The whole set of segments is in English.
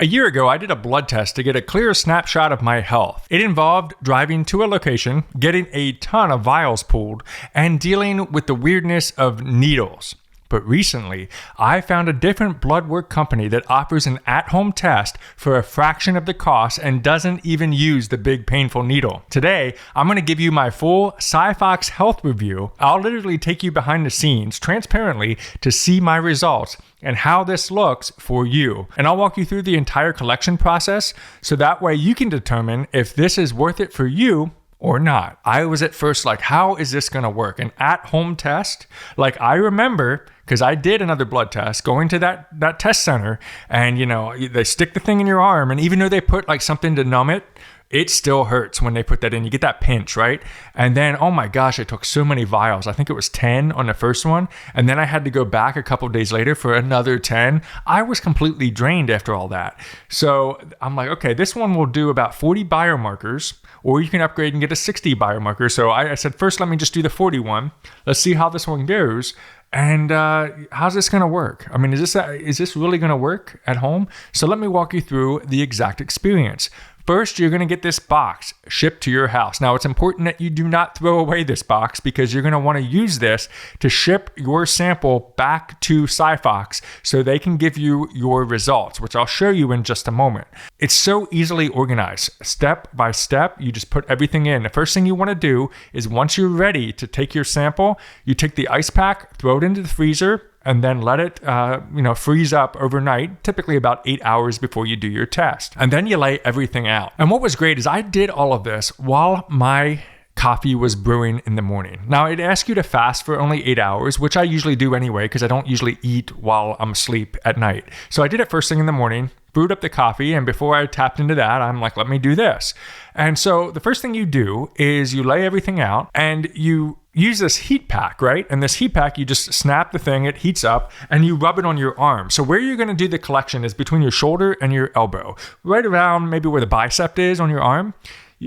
A year ago, I did a blood test to get a clear snapshot of my health. It involved driving to a location, getting a ton of vials pulled, and dealing with the weirdness of needles. But recently, I found a different blood work company that offers an at-home test for a fraction of the cost and doesn't even use the big painful needle. Today, I'm going to give you my full Siphox Health review. I'll literally take you behind the scenes transparently to see my results and how this looks for you. And I'll walk you through the entire collection process so that way you can determine if this is worth it for you or not. I was at first like, how is this gonna work? An at-home test? Like, I remember, because I did another blood test, going to that test center, and they stick the thing in your arm, and even though they put like something to numb it, it still hurts when they put that in. You get that pinch, right? And then, oh my gosh, I took so many vials. I think it was 10 on the first one. And then I had to go back a couple of days later for another 10. I was completely drained after all that. So I'm like, okay, this one will do about 40 biomarkers, or you can upgrade and get a 60 biomarker. So I said, first, let me just do the 41. Let's see how this one goes. And how's this going to work? I mean, is this really going to work at home? So let me walk you through the exact experience. First, you're going to get this box shipped to your house. Now, it's important that you do not throw away this box because you're going to want to use this to ship your sample back to Siphox so they can give you your results, which I'll show you in just a moment. It's so easily organized. Step by step, you just put everything in. The first thing you want to do is once you're ready to take your sample, you take the ice pack, throw it into the freezer, and then let it freeze up overnight, typically about 8 hours before you do your test. And then you lay everything out. And what was great is I did all of this while my coffee was brewing in the morning. Now, it asks you to fast for only 8 hours, which I usually do anyway, because I don't usually eat while I'm asleep at night. So I did it first thing in the morning, brewed up the coffee, and before I tapped into that, I'm like, let me do this. And so the first thing you do is you lay everything out and you use this heat pack, right? And this heat pack, you just snap the thing, it heats up, and you rub it on your arm. So where you're gonna do the collection is between your shoulder and your elbow, right around maybe where the bicep is on your arm.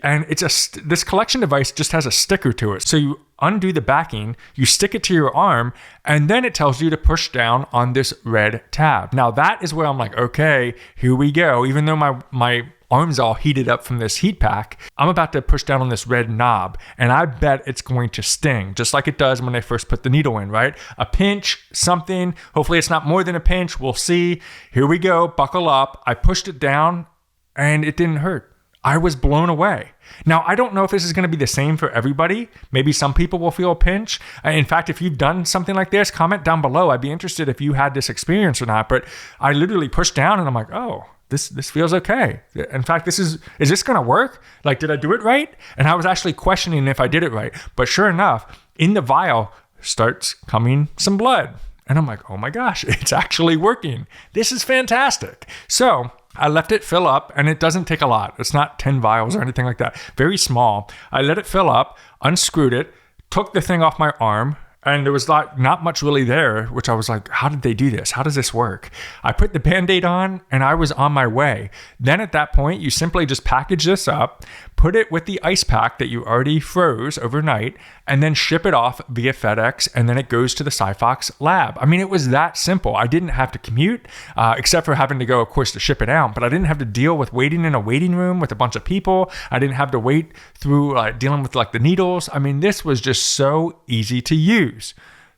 And this collection device just has a sticker to it. So you undo the backing, you stick it to your arm, and then it tells you to push down on this red tab. Now that is where I'm like, okay, here we go. Even though my arm's all heated up from this heat pack, I'm about to push down on this red knob, and I bet it's going to sting, just like it does when they first put the needle in, right? A pinch, something. Hopefully it's not more than a pinch. We'll see. Here we go. Buckle up. I pushed it down, and it didn't hurt. I was blown away. Now, I don't know if this is going to be the same for everybody. Maybe some people will feel a pinch. In fact, if you've done something like this, comment down below. I'd be interested if you had this experience or not. But I literally pushed down and I'm like, oh, this feels okay. In fact, is this going to work? Like, did I do it right? And I was actually questioning if I did it right. But sure enough, in the vial starts coming some blood. And I'm like, oh my gosh, it's actually working. This is fantastic. So I left it fill up, and it doesn't take a lot. It's not 10 vials or anything like that. Very small. I let it fill up, unscrewed it, took the thing off my arm, and there was not much really there, which I was like, how did they do this? How does this work? I put the Band-Aid on, and I was on my way. Then at that point, you simply just package this up, put it with the ice pack that you already froze overnight, and then ship it off via FedEx, and then it goes to the Siphox lab. I mean, it was that simple. I didn't have to commute, except for having to go, of course, to ship it out, but I didn't have to deal with waiting in a waiting room with a bunch of people. I didn't have to wait through dealing with the needles. I mean, this was just so easy to use.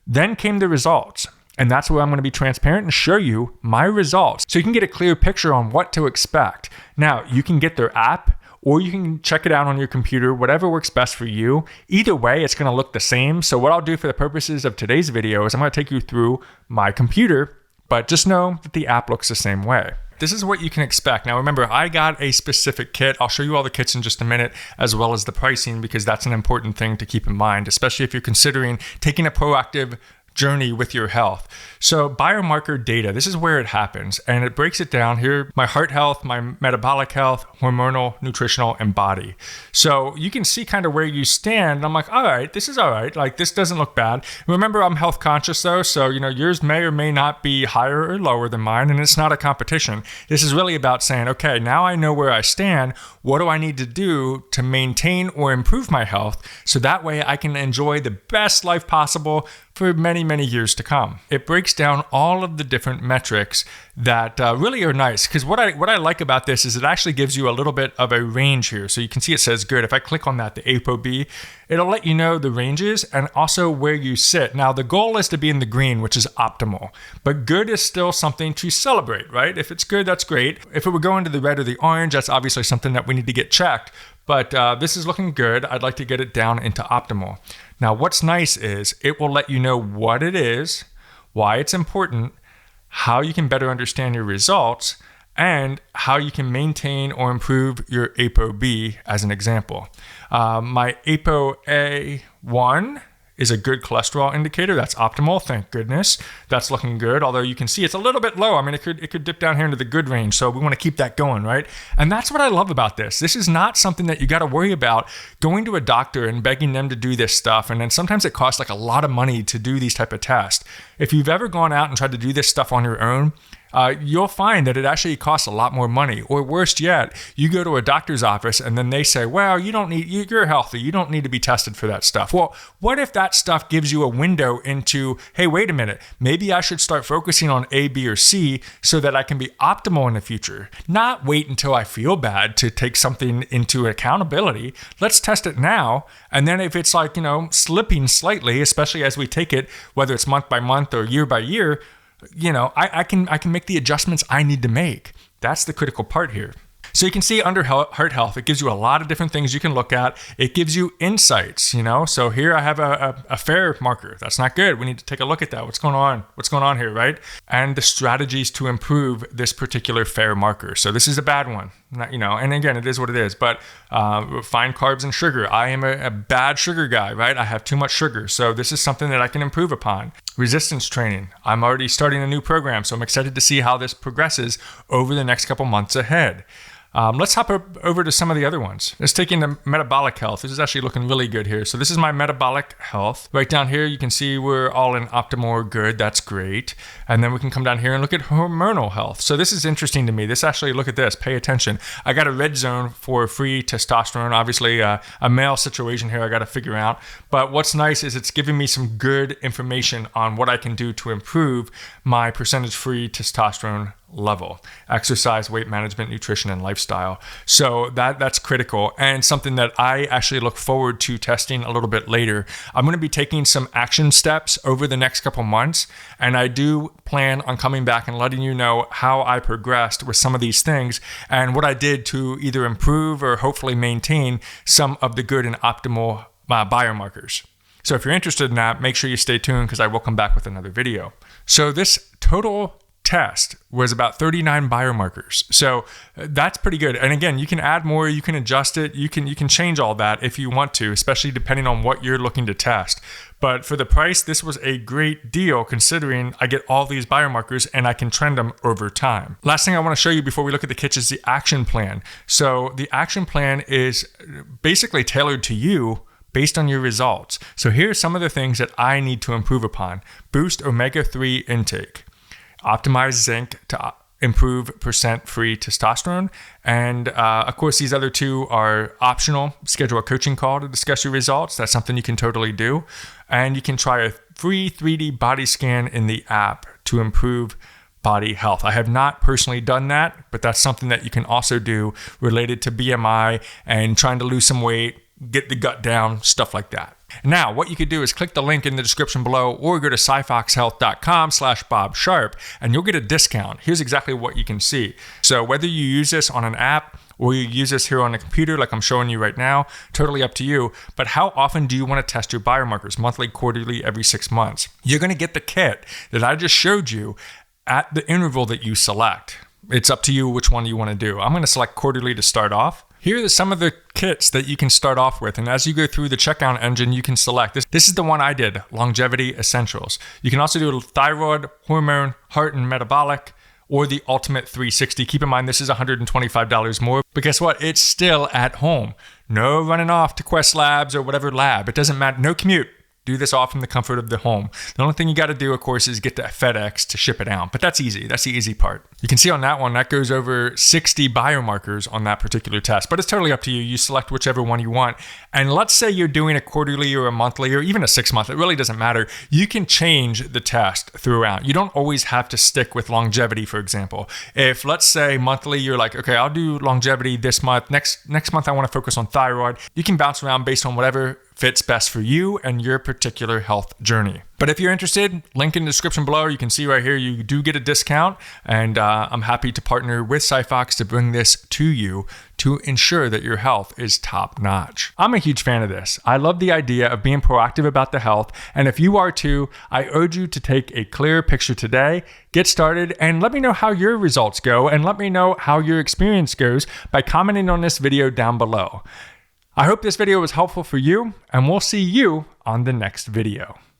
Then came the results. And that's where I'm going to be transparent and show you my results so you can get a clear picture on what to expect. Now, you can get their app, or you can check it out on your computer, whatever works best for you. Either way, it's going to look the same. So what I'll do for the purposes of today's video is I'm going to take you through my computer, but just know that the app looks the same way. This is what you can expect. Now, remember, I got a specific kit. I'll show you all the kits in just a minute, as well as the pricing, because that's an important thing to keep in mind, especially if you're considering taking a proactive journey with your health. So biomarker data, this is where it happens, and it breaks it down here: my heart health, my metabolic health, hormonal, nutritional, and body. So you can see kind of where you stand. I'm like, all right, this is all right. Like, this doesn't look bad. Remember, I'm health conscious though, so yours may or may not be higher or lower than mine, and it's not a competition. This is really about saying, okay, now I know where I stand. What do I need to do to maintain or improve my health so that way I can enjoy the best life possible for many, many years to come. It breaks down all of the different metrics that really are nice, because what I like about this is it actually gives you a little bit of a range here. So you can see it says good. If I click on that, the ApoB, it'll let you know the ranges and also where you sit. Now, the goal is to be in the green, which is optimal, but good is still something to celebrate, right? If it's good, that's great. If it would go into the red or the orange, that's obviously something that we need to get checked. But this is looking good. I'd like to get it down into optimal. Now, what's nice is it will let you know what it is, why it's important, how you can better understand your results, and how you can maintain or improve your ApoB as an example. My ApoA1 is a good cholesterol indicator. That's optimal, thank goodness. That's looking good, although you can see it's a little bit low. I mean, it could dip down here into the good range, so we want to keep that going, right? And that's what I love about this. This is not something that you got to worry about going to a doctor and begging them to do this stuff, and then sometimes it costs like a lot of money to do these type of tests. If you've ever gone out and tried to do this stuff on your own, you'll find that it actually costs a lot more money. Or worse yet, you go to a doctor's office and then they say, well, you're healthy. You don't need to be tested for that stuff. Well, what if that stuff gives you a window into, hey, wait a minute, maybe I should start focusing on A, B, or C so that I can be optimal in the future. Not wait until I feel bad to take something into accountability. Let's test it now. And then if it's like, slipping slightly, especially as we take it, whether it's month by month or year by year, I can make the adjustments I need to make. That's the critical part here. So you can see under heart health, it gives you a lot of different things you can look at. It gives you insights, So here I have a fair marker. That's not good. We need to take a look at that. What's going on? What's going on here, right? And the strategies to improve this particular fair marker. So this is a bad one. And again, it is what it is. But refined carbs and sugar. I am a bad sugar guy, right? I have too much sugar. So this is something that I can improve upon. Resistance training. I'm already starting a new program, so I'm excited to see how this progresses over the next couple months ahead. Let's hop over to some of the other ones. Let's take into metabolic health. This is actually looking really good here. So this is my metabolic health. Right down here, you can see we're all in optimal or good. That's great. And then we can come down here and look at hormonal health. So this is interesting to me. Look at this. Pay attention. I got a red zone for free testosterone. Obviously, a male situation here I got to figure out. But what's nice is it's giving me some good information on what I can do to improve my percentage free testosterone level: exercise, weight management, nutrition, and lifestyle. So that's critical and something that I actually look forward to testing a little bit later. I'm going to be taking some action steps over the next couple months, and I do plan on coming back and letting you know how I progressed with some of these things and what I did to either improve or hopefully maintain some of the good and optimal biomarkers. So if you're interested in that, make sure you stay tuned because I will come back with another video. So this total test was about 39 biomarkers. So that's pretty good. And again, you can add more, you can adjust it, you can change all that if you want to, especially depending on what you're looking to test. But for the price, this was a great deal considering I get all these biomarkers and I can trend them over time. Last thing I want to show you before we look at the kits is the action plan. So the action plan is basically tailored to you based on your results. So here's some of the things that I need to improve upon. Boost omega-3 intake. Optimize zinc to improve percent free testosterone. And of course, these other two are optional. Schedule a coaching call to discuss your results. That's something you can totally do. And you can try a free 3D body scan in the app to improve body health. I have not personally done that, but that's something that you can also do related to BMI and trying to lose some weight, get the gut down, stuff like that. Now, what you could do is click the link in the description below or go to siphoxhealth.com/Bob Sharp and you'll get a discount. Here's exactly what you can see. So whether you use this on an app or you use this here on a computer like I'm showing you right now, totally up to you. But how often do you want to test your biomarkers? Monthly, quarterly, every 6 months? You're going to get the kit that I just showed you at the interval that you select. It's up to you which one you want to do. I'm going to select quarterly to start off. Here are some of the kits that you can start off with. And as you go through the checkout engine, you can select this. This is the one I did, Longevity Essentials. You can also do thyroid, hormone, heart, and metabolic, or the Ultimate 360. Keep in mind, this is $125 more. But guess what? It's still at home. No running off to Quest Labs or whatever lab. It doesn't matter. No commute. Do this all from the comfort of the home. The only thing you got to do, of course, is get the FedEx to ship it out. But that's easy. That's the easy part. You can see on that one, that goes over 60 biomarkers on that particular test. But it's totally up to you. You select whichever one you want. And let's say you're doing a quarterly or a monthly or even a 6-month. It really doesn't matter. You can change the test throughout. You don't always have to stick with longevity, for example. If, let's say, monthly, you're like, okay, I'll do longevity this month. Next month, I want to focus on thyroid. You can bounce around based on whatever fits best for you and your particular health journey. But if you're interested, link in the description below. You can see right here, you do get a discount. And I'm happy to partner with Siphox to bring this to you to ensure that your health is top notch. I'm a huge fan of this. I love the idea of being proactive about the health. And if you are too, I urge you to take a clearer picture today, get started, and let me know how your results go. And let me know how your experience goes by commenting on this video down below. I hope this video was helpful for you, and we'll see you on the next video.